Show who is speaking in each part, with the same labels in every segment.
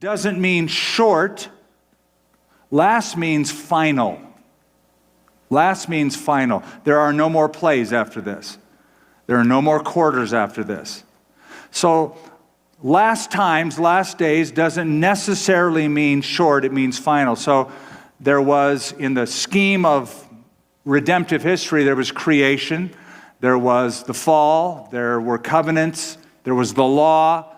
Speaker 1: doesn't mean short. Last means final. Last means final. There are no more plays after this. There are no more quarters after this. So last times, last days doesn't necessarily mean short, it means final. So there was, in the scheme of redemptive history, there was creation, there was the fall, there were covenants, there was the law.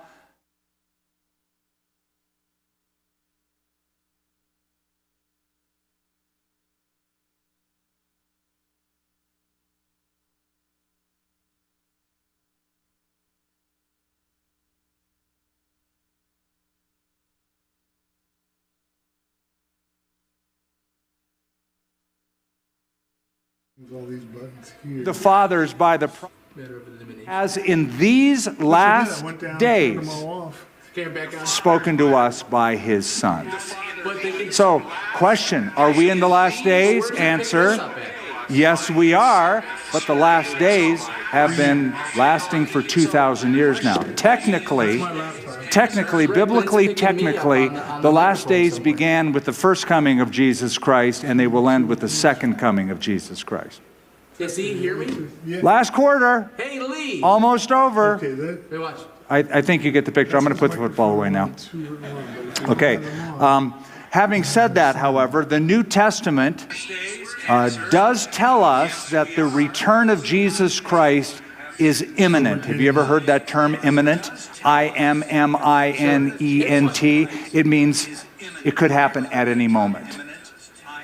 Speaker 2: All these buttons here.
Speaker 1: The fathers by the as in these last days spoken to us by his Son. So, question, are we in the last days? Answer, yes we are, but the last days have been lasting for 2,000 years now. Technically, biblically, the last days began with the first coming of Jesus Christ, and they will end with the second coming of Jesus Christ.
Speaker 3: Does he hear me?
Speaker 2: Yeah.
Speaker 1: Last quarter.
Speaker 3: Hey, Lee.
Speaker 1: Almost over.
Speaker 2: Okay,
Speaker 3: Hey, watch.
Speaker 1: I think you get the picture. I'm going to put the football away now. Okay. Having said that, however, the New Testament does tell us that the return of Jesus Christ is imminent. Have you ever heard that term, imminent? I-M-M-I-N-E-N-T. It means it could happen at any moment.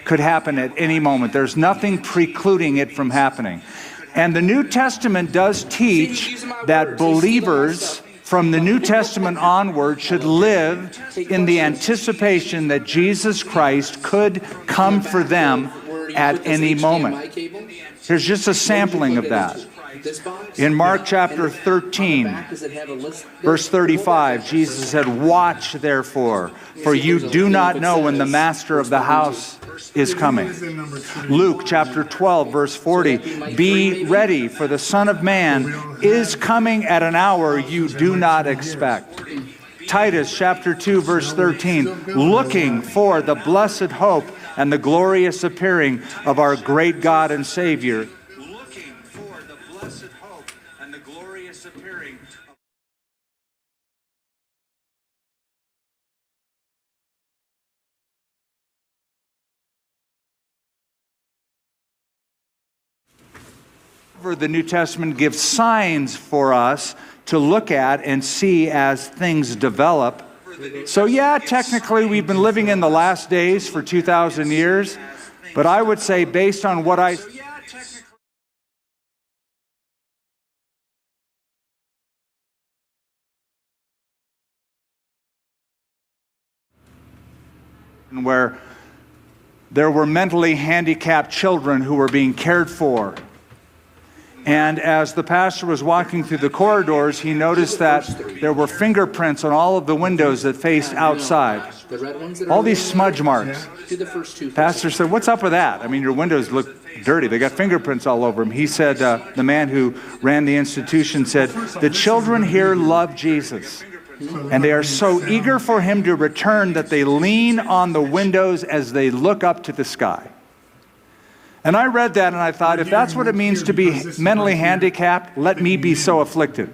Speaker 1: Could happen at any moment. There's nothing precluding it from happening. And the New Testament does teach that believers from the New Testament onward should live in the anticipation that Jesus Christ could come for them at any moment. Here's just a sampling of that. In Mark chapter 13, verse 35, Jesus said, "Watch therefore, for you do not know when the master of the house is coming." Luke chapter 12, verse 40, "Be ready, for the Son of Man is coming at an hour you do not expect." Titus chapter 2, verse 13, "Looking for the blessed hope and the glorious appearing of our great God and Savior." The New Testament gives signs for us to look at and see as things develop. So yeah, technically we've been living in the last days for 2,000 years, but I would say based on what where there were mentally handicapped children who were being cared for. And as the pastor was walking through the corridors, he noticed that there were fingerprints on all of the windows that faced outside. All these smudge marks. Pastor said, "What's up with that? I mean, your windows look dirty. They got fingerprints all over them." He said, the man who ran the institution said, "The children here love Jesus. And they are so eager for him to return that they lean on the windows as they look up to the sky." And I read that and I thought, if that's what it means to be mentally handicapped, let me be so afflicted.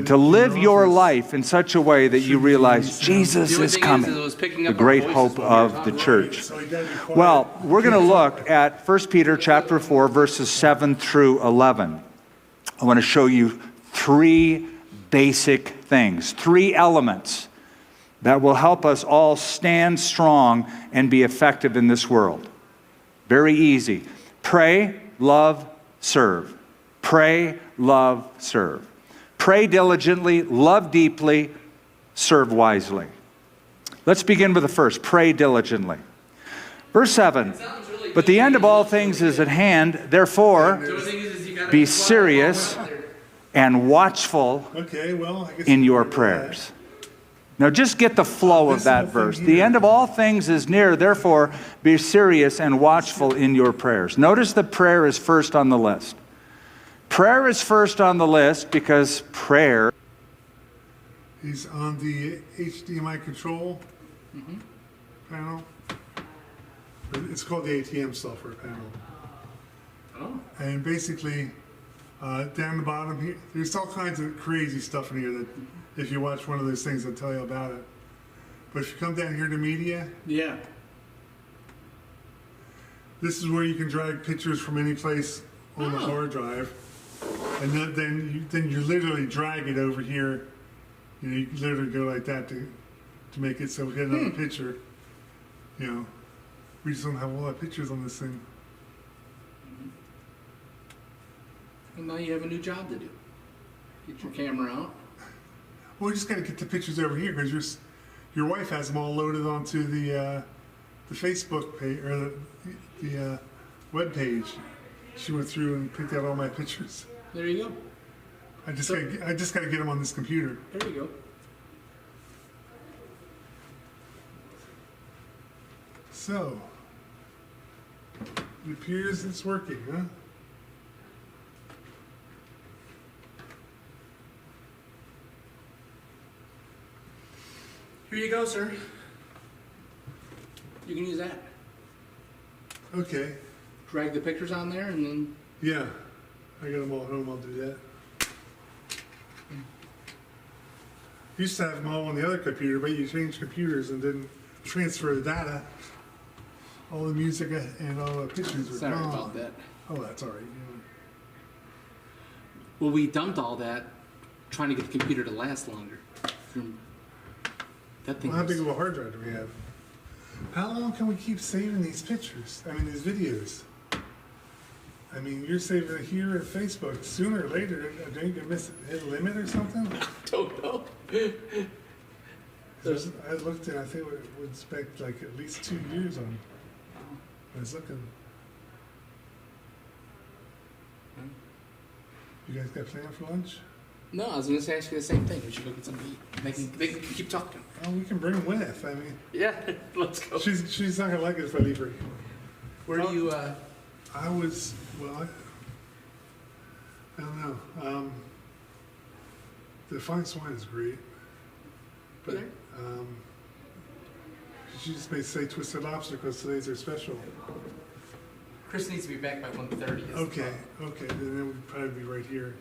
Speaker 1: To live your life in such a way that you realize Jesus is coming, the great hope of the church. Well, we're going to look at 1 Peter chapter 4, verses 7 through 11. I want to show you three basic things, three elements that will help us all stand strong and be effective in this world. Very easy. Pray, love, serve. Pray, love, serve. Pray diligently, love deeply, serve wisely. Let's begin with the first. Pray diligently. Verse 7. "But the end of all things is at hand. Therefore, be serious and watchful in your prayers." Now just get the flow of that verse. "The end of all things is near, therefore be serious and watchful in your prayers." Notice that prayer is first on the list. Prayer is first on the list because prayer
Speaker 2: is on the HDMI control panel. It's called the ATM software panel.
Speaker 3: Oh.
Speaker 2: And basically, down the bottom here, there's all kinds of crazy stuff in here that if you watch one of those things, they'll tell you about it. But if you come down here to media,
Speaker 3: Yeah.
Speaker 2: this is where you can drag pictures from any place on the hard drive. And then you literally drag it over here. You know, you can literally go like that to make it so we get another picture. You know, we just don't have a lot of pictures on this thing.
Speaker 3: And now you have a new job to do. Get your camera out.
Speaker 2: Well, we just got to get the pictures over here because your wife has them all loaded onto the Facebook page or the web page. She went through and picked out all my pictures.
Speaker 3: There you go.
Speaker 2: I just got to get them on this computer.
Speaker 3: There you go.
Speaker 2: So it appears it's working, huh?
Speaker 3: Here you go, sir. You can use that.
Speaker 2: Okay.
Speaker 3: Drag the pictures on there and then
Speaker 2: Yeah, I got them all at home. I'll do that. Used to have them all on the other computer, but you changed computers and didn't transfer the data. All the music and all the pictures were
Speaker 3: sorry
Speaker 2: gone.
Speaker 3: about that.
Speaker 2: Oh, that's all right. Yeah.
Speaker 3: Well, we dumped all that trying to get the computer to last longer. That thing
Speaker 2: Well, how
Speaker 3: was-
Speaker 2: big of a hard drive do we have? How long can we keep saving these pictures? I mean, these videos. I mean, you're saving it here at Facebook. Sooner or later, don't you hit a limit or something?
Speaker 3: don't know.
Speaker 2: I looked and I think we would expect like at least 2 years on. I was looking. You guys got plans for lunch?
Speaker 3: No, I was going to ask you the same thing. We should go get something to eat. They can keep talking.
Speaker 2: Oh, we can bring with. I mean,
Speaker 3: Yeah, let's go.
Speaker 2: she's not gonna like it if I leave her.
Speaker 3: Where do you,
Speaker 2: I was well. I don't know. The fine swine is great, but
Speaker 3: there?
Speaker 2: she just may say twisted lobster because today's their special.
Speaker 3: Chris needs to be back by 1:30.
Speaker 2: Okay, then we'd probably be right here.